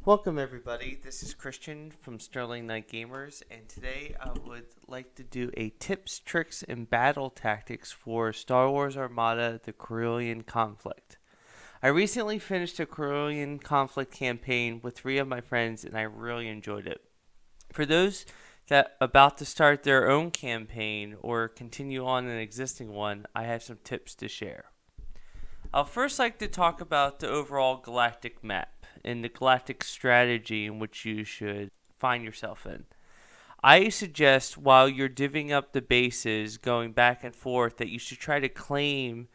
Welcome everybody, this is Christian from Sterling Knight Gamers, and today I would like to do a tips, tricks, and battle tactics for Star Wars Armada, the Corellian Conflict. I recently finished a Corellian Conflict campaign with 3 of my friends and I really enjoyed it. For those that about to start their own campaign or continue on an existing one, I have some tips to share. I'll first like to talk about the overall galactic map and the galactic strategy in which you should find yourself in. I suggest while you're divvying up the bases, going back and forth, that you should try to claim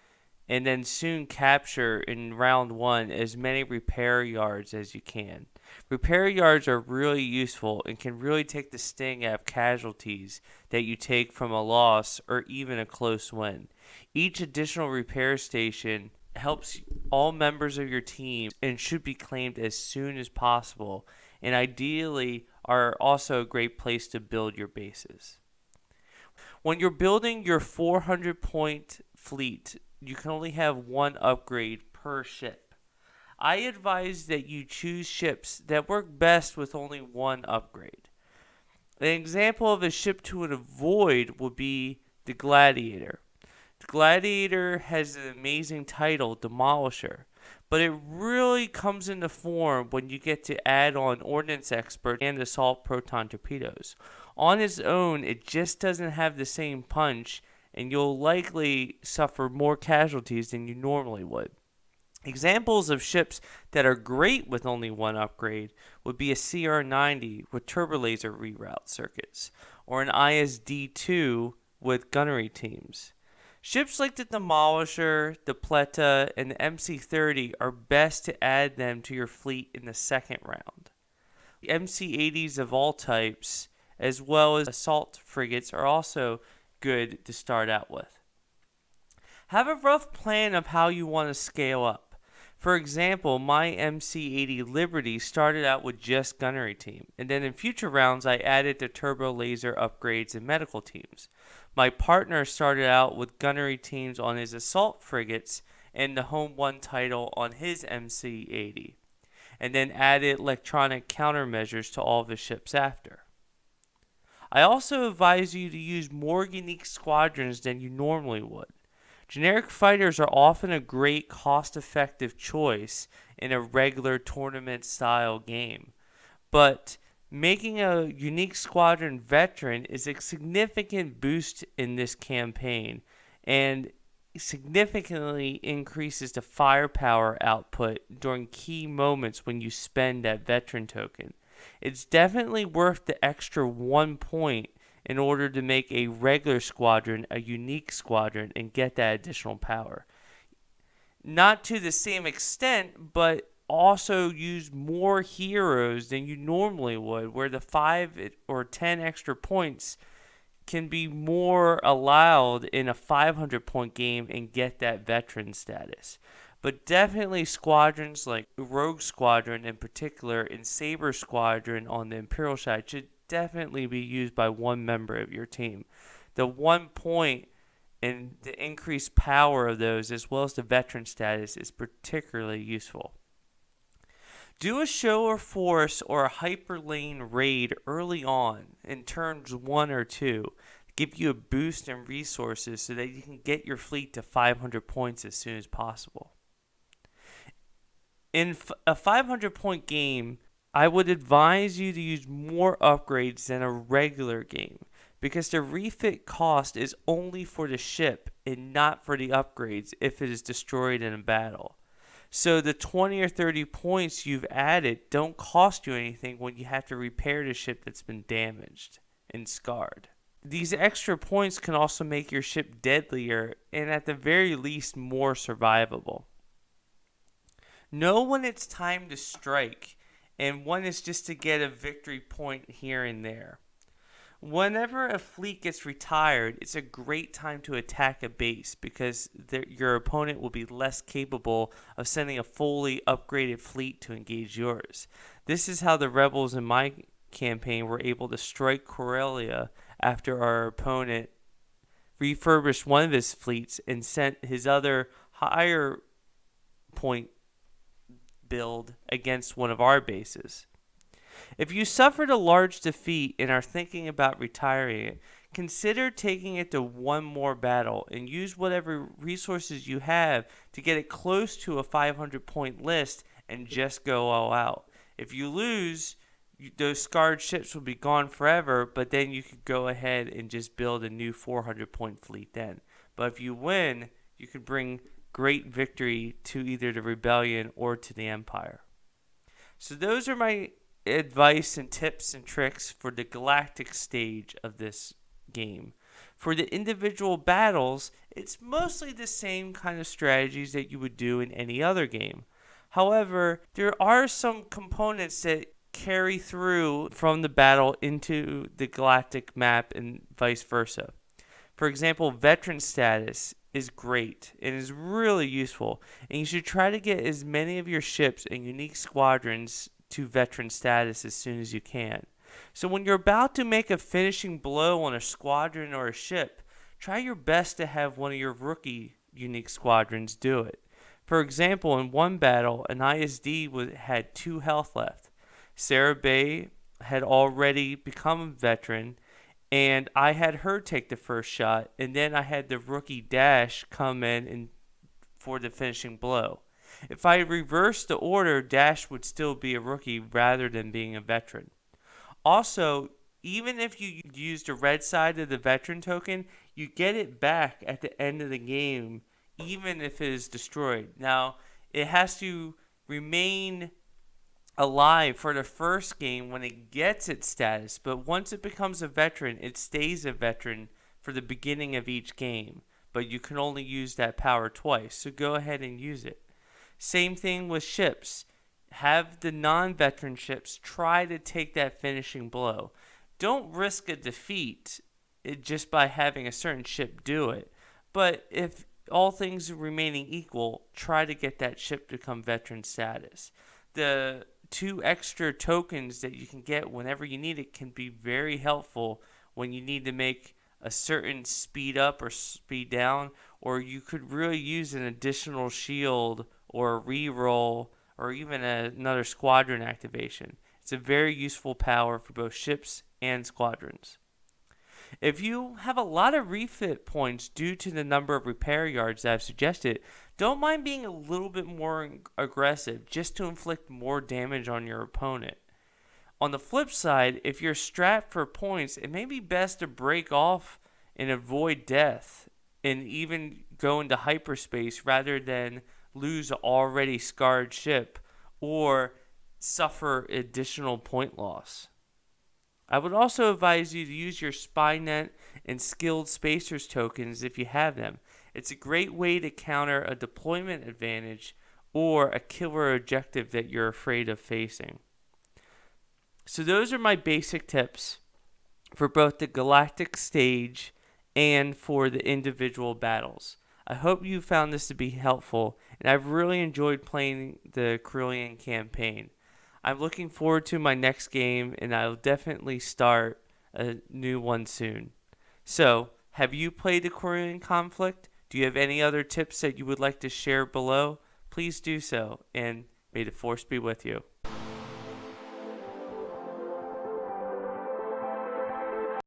and then soon capture in round 1 as many repair yards as you can. Repair yards are really useful and can really take the sting out of casualties that you take from a loss or even a close win. Each additional repair station helps all members of your team and should be claimed as soon as possible, and ideally are also a great place to build your bases. When you're building your 400 point fleet, you can only have 1 upgrade per ship. I advise that you choose ships that work best with only 1 upgrade. An example of a ship to avoid would be the Gladiator. The Gladiator has an amazing title, Demolisher, but it really comes into form when you get to add on Ordnance Expert and Assault Proton Torpedoes. On its own, it just doesn't have the same punch, and you'll likely suffer more casualties than you normally would. Examples of ships that are great with only 1 upgrade would be a CR-90 with turbolaser reroute circuits, or an ISD-2 with gunnery teams. Ships like the Demolisher, the Pleta, and the MC-30 are best to add them to your fleet in the second round. The MC-80s of all types, as well as assault frigates, are also good to start out with. Have a rough plan of how you want to scale up. For example, my MC-80 Liberty started out with just gunnery team, and then in future rounds I added the turbo laser upgrades and medical teams. My partner started out with gunnery teams on his assault frigates and the Home 1 title on his MC-80, and then added electronic countermeasures to all of his ships after. I also advise you to use more unique squadrons than you normally would. Generic fighters are often a great cost-effective choice in a regular tournament-style game, but making a unique squadron veteran is a significant boost in this campaign and significantly increases the firepower output during key moments when you spend that veteran token. It's definitely worth the extra 1 point in order to make a regular squadron a unique squadron and get that additional power. Not to the same extent, but also use more heroes than you normally would, where the 5 or 10 extra points can be more allowed in a 500 point game and get that veteran status. But definitely squadrons like Rogue Squadron in particular and Saber Squadron on the Imperial side should definitely be used by 1 member of your team. The 1 point and the increased power of those, as well as the veteran status, is particularly useful. Do a show or force or a hyperlane raid early on in turns 1 or 2 to give you a boost in resources so that you can get your fleet to 500 points as soon as possible. In a 500 point game, I would advise you to use more upgrades than a regular game, because the refit cost is only for the ship and not for the upgrades if it is destroyed in a battle. So the 20 or 30 points you've added don't cost you anything when you have to repair the ship that's been damaged and scarred. These extra points can also make your ship deadlier and at the very least more survivable. Know when it's time to strike and when it's just to get a victory point here and there. Whenever a fleet gets retired, it's a great time to attack a base because your opponent will be less capable of sending a fully upgraded fleet to engage yours. This is how the rebels in my campaign were able to strike Corellia after our opponent refurbished one of his fleets and sent his other higher point build against one of our bases. If you suffered a large defeat and are thinking about retiring it, consider taking it to one more battle and use whatever resources you have to get it close to a 500-point list and just go all out. If you lose, those scarred ships will be gone forever, but then you could go ahead and just build a new 400-point fleet then. But if you win, you could bring great victory to either the rebellion or to the empire. So those are my advice and tips and tricks for the galactic stage of this game. For the individual battles, it's mostly the same kind of strategies that you would do in any other game. However, there are some components that carry through from the battle into the galactic map and vice versa. For example, veteran status is great and is really useful, and you should try to get as many of your ships and unique squadrons to veteran status as soon as you can. So when you're about to make a finishing blow on a squadron or a ship, try your best to have one of your rookie unique squadrons do it. For example, in one battle, an ISD had 2 health left. Sarah Bay had already become a veteran, and I had her take the first shot, and then I had the rookie Dash come in and for the finishing blow. If I reversed the order, Dash would still be a rookie rather than being a veteran. Also, even if you use the red side of the veteran token, you get it back at the end of the game, even if it is destroyed. Now, it has to remain alive for the first game when it gets its status, but once it becomes a veteran, it stays a veteran for the beginning of each game, but you can only use that power twice, so go ahead and use it. Same thing with ships. Have the non-veteran ships try to take that finishing blow. Don't risk a defeat just by having a certain ship do it, but if all things remaining equal, try to get that ship to become veteran status. The 2 extra tokens that you can get whenever you need it can be very helpful when you need to make a certain speed up or speed down, or you could really use an additional shield or a reroll or even another squadron activation. It's a very useful power for both ships and squadrons. If you have a lot of refit points due to the number of repair yards that I've suggested, don't mind being a little bit more aggressive just to inflict more damage on your opponent. On the flip side, if you're strapped for points, it may be best to break off and avoid death and even go into hyperspace rather than lose an already scarred ship or suffer additional point loss. I would also advise you to use your SpyNet and Skilled Spacers tokens if you have them. It's a great way to counter a deployment advantage or a killer objective that you're afraid of facing. So those are my basic tips for both the galactic stage and for the individual battles. I hope you found this to be helpful, and I've really enjoyed playing the Corellian campaign. I'm looking forward to my next game, and I'll definitely start a new one soon. So, have you played the Corellian Conflict? Do you have any other tips that you would like to share below? Please do so, and may the Force be with you.